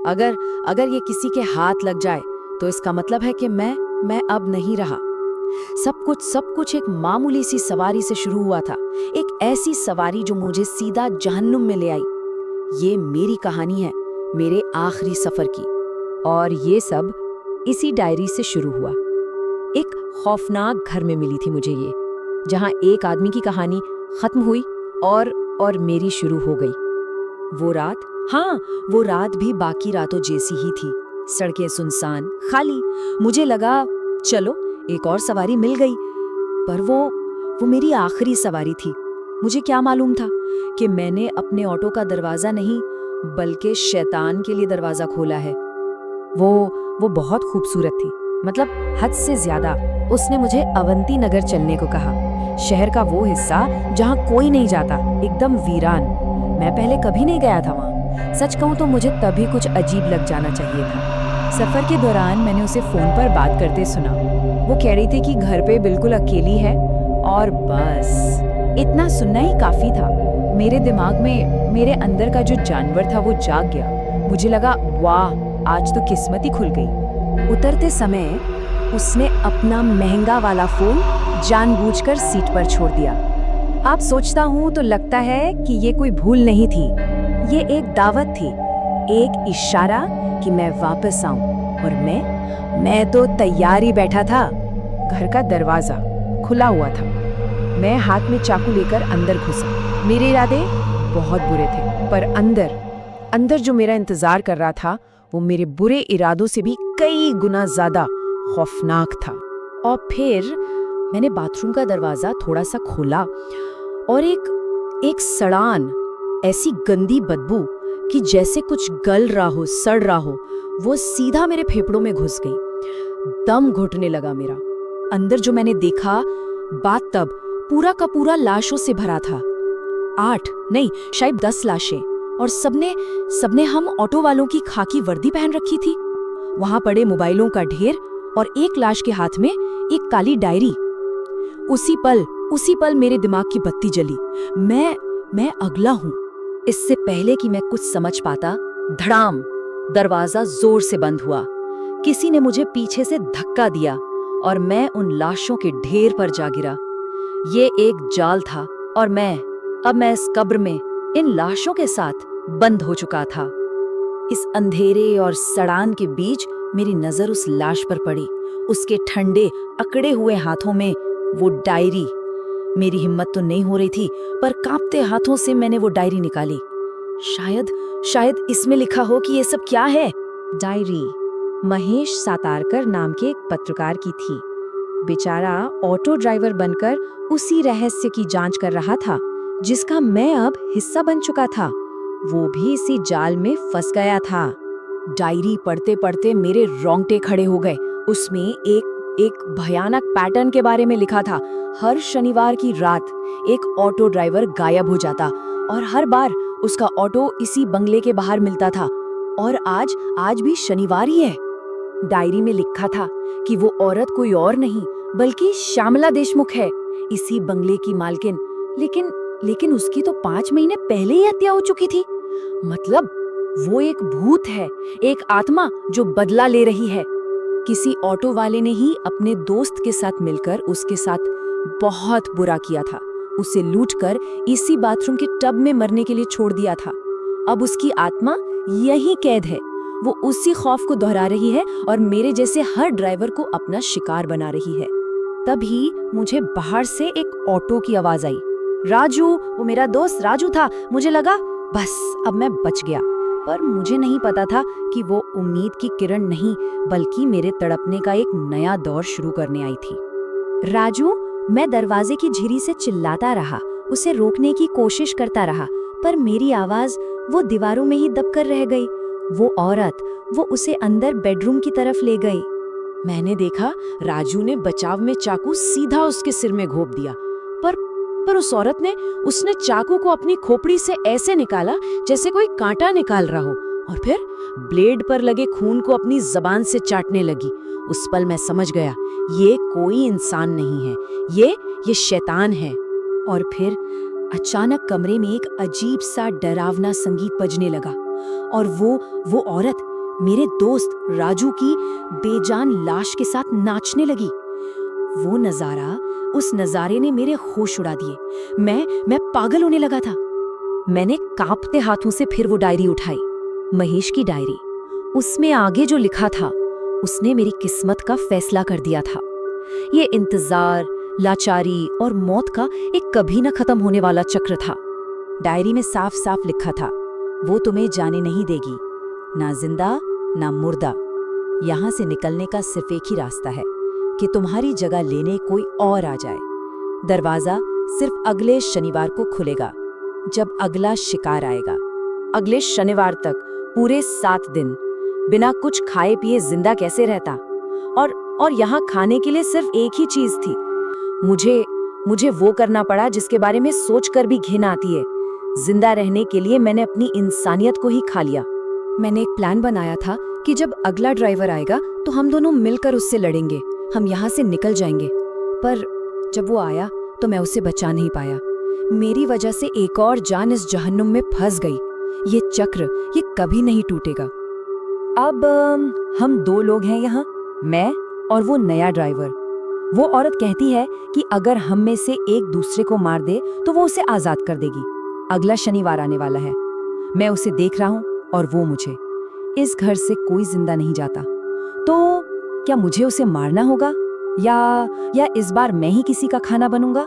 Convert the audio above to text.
अगर अगर ये किसी के हाथ लग जाए तो इसका मतलब है कि मैं अब नहीं रहा। सब कुछ एक मामूली सी सवारी से शुरू हुआ था, एक ऐसी सवारी जो मुझे सीधा जहन्नुम में ले आई। ये मेरी कहानी है, मेरे आखिरी सफर की। और ये सब इसी डायरी से शुरू हुआ। एक खौफनाक घर में मिली थी मुझे ये, जहां एक आदमी की कहानी खत्म हुई और मेरी शुरू हो गई। वो रात, हाँ, वो रात भी बाकी रातों जैसी ही थी। सड़कें सुनसान, खाली। मुझे लगा चलो एक और सवारी मिल गई, पर वो मेरी आखिरी सवारी थी। मुझे क्या मालूम था कि मैंने अपने ऑटो का दरवाजा नहीं बल्कि शैतान के लिए दरवाजा खोला है। वो बहुत खूबसूरत थी, मतलब हद से ज्यादा। उसने मुझे अवंती नगर चलने को कहा, शहर का वो हिस्सा जहाँ कोई नहीं जाता, एकदम वीरान। मैं पहले कभी नहीं गया था वहाँ। सच कहूँ तो मुझे तभी कुछ अजीब लग जाना चाहिए था। सफर के दौरान मैंने उसे फोन पर बात करते सुना। वो कह रही थी कि घर पे बिल्कुल अकेली है, और बस इतना सुनना ही काफी था। मेरे दिमाग में मेरे अंदर का जो जानवर था वो जाग गया। मुझे लगा वाह, आज तो किस्मत ही खुल गई। उतरते समय उसने अपना महंगा वाला फोन जानबूझकर सीट पर छोड़ दिया। आप सोचता हूँ तो लगता है कि ये कोई भूल नहीं थी, ये एक दावत थी, एक इशारा कि मैं वापस आऊं। और मैं तो तैयार ही बैठा था। घर का दरवाजा खुला हुआ था। मैं हाथ में चाकू लेकर अंदर घुसा। मेरे इरादे बहुत बुरे थे, पर अंदर जो मेरा इंतजार कर रहा था वो मेरे बुरे इरादों से भी कई गुना ज्यादा खौफनाक था। और फिर मैंने बाथरूम का दरवाजा थोड़ा सा खोला और एक सड़ान, ऐसी गंदी बदबू कि जैसे कुछ गल रहा हो, सड़ रहा हो, वो सीधा मेरे फेफड़ों में घुस गई। दम घुटने लगा मेरा। अंदर जो मैंने देखा, बात तब पूरा का पूरा लाशों से भरा था। 8 नहीं, शायद 10 लाशें, और सबने हम ऑटो वालों की खाकी वर्दी पहन रखी थी। वहां पड़े मोबाइलों का ढेर और एक लाश के हाथ में एक काली डायरी। उसी पल मेरे दिमाग की बत्ती जली। मैं अगला हूं। इससे पहले कि मैं कुछ समझ पाता, धड़ाम, दरवाजा जोर से बंद हुआ। किसी ने मुझे पीछे से धक्का दिया और मैं उन लाशों के ढेर पर जा गिरा। ये एक जाल था और अब मैं इस कब्र में इन लाशों के साथ बंद हो चुका था। इस अंधेरे और सड़ान के बीच मेरी नजर उस लाश पर पड़ी, उसके ठंडे अकड़े हुए हाथों में वो डायरी। मेरी हिम्मत तो नहीं हो रही थी, पर कांपते हाथों से मैंने वो डायरी निकाली। शायद इसमें लिखा हो कि ये सब क्या है। डायरी महेश सातारकर नाम के एक पत्रकार की थी। बेचारा ऑटो ड्राइवर बनकर उसी रहस्य की जांच कर रहा था जिसका मैं अब हिस्सा बन चुका था। वो भी इसी जाल में फंस गया था। डायरी पढ़ते पढ़ते मेरे रोंगटे खड़े हो गए। उसमें एक भयानक पैटर्न के बारे में लिखा था। हर शनिवार की रात एक ऑटो ड्राइवर गायब हो जाता और हर बार उसका ऑटो इसी बंगले के बाहर मिलता था। और आज भी शनिवार ही है। डायरी में लिखा था कि वो औरत कोई और नहीं बल्कि श्यामला देशमुख है, इसी बंगले की मालकिन। लेकिन उसकी तो 5 महीने पहले ही हत्या हो चुकी थी। मतलब वो एक भूत है, एक आत्मा जो बदला ले रही है। किसी ऑटो वाले ने ही अपने दोस्त के साथ मिलकर उसके साथ बहुत बुरा किया था। उसे लूटकर इसी बाथरूम के टब में मरने के लिए छोड़ दिया था। अब उसकी आत्मा यही कैद है। वो उसी खौफ को दोहरा रही है और मेरे जैसे हर ड्राइवर को अपना शिकार बना रही है। तभी मुझे बाहर से एक ऑटो की आवाज आई। राजू, वो मेरा दोस्त राजू था। मुझे लगा बस अब मैं बच गया, पर मुझे नहीं पता था कि वो उम्मीद की किरण नहीं बल्कि मेरे तड़पने का एक नया दौर शुरू करने आई थी। राजू, मैं दरवाजे की झिरी से चिल्लाता रहा, उसे रोकने की कोशिश करता रहा, पर मेरी आवाज वो दीवारों में ही दबकर रह गई। वो औरत, वो उसे अंदर बेडरूम की तरफ ले गई। मैंने देखा राजू ने बचाव में चाकू सीधा उसके सिर में घोंप दिया, पर उस औरत ने उसने चाकू को अपनी खोपड़ी से ऐसे निकाला जैसे कोई कांटा निकाल रहा हो, और फिर ब्लेड पर लगे खून को अपनी जबान से चाटने लगी। उस पल मैं समझ गया ये कोई इंसान नहीं है, ये शैतान है। और फिर अचानक कमरे में एक अजीब सा डरावना संगीत बजने लगा और वो औरत मेरे दोस्त राजू की बेजान लाश के साथ नाचने लगी। वो नजारा, उस नजारे ने मेरे होश उड़ा दिए। मैं पागल होने लगा था। मैंने कांपते हाथों से फिर वो डायरी उठाई, महेश की डायरी। उसमें आगे जो लिखा था, उसने मेरी किस्मत का फैसला कर दिया था। ये इंतजार, लाचारी और मौत का एक कभी न खत्म होने वाला चक्र था। डायरी में साफ साफ लिखा था, वो तुम्हें जाने नहीं देगी, ना जिंदा ना मुर्दा। यहाँ से निकलने का सिर्फ एक ही रास्ता है कि तुम्हारी जगह लेने कोई और आ जाए। दरवाजा सिर्फ अगले शनिवार को खुलेगा, जब अगला शिकार आएगा। अगले शनिवार तक पूरे 7 दिन बिना कुछ खाए पिए जिंदा कैसे रहता? और यहाँ खाने के लिए सिर्फ एक ही चीज थी। मुझे वो करना पड़ा जिसके बारे में सोचकर भी घिन आती है। जिंदा रहने के लिए मैंने अपनी इंसानियत को ही खा लिया। मैंने एक प्लान बनाया था कि जब अगला ड्राइवर आएगा तो हम दोनों मिलकर उससे लड़ेंगे, हम यहाँ से निकल जाएंगे। पर जब वो आया तो मैं उसे बचा नहीं पाया। मेरी वजह से एक और जान इस जहन्नुम में फंस गई। ये चक्र, ये कभी नहीं टूटेगा। अब हम 2 लोग हैं यहाँ, मैं और वो नया ड्राइवर। वो औरत कहती है कि अगर हम में से एक दूसरे को मार दे तो वो उसे आजाद कर देगी। अगला शनिवार आने वाला है, मैं उसे देख रहा हूँ और वो मुझे। इस घर से कोई जिंदा नहीं जाता। तो क्या मुझे उसे मारना होगा या इस बार मैं ही किसी का खाना बनूंगा?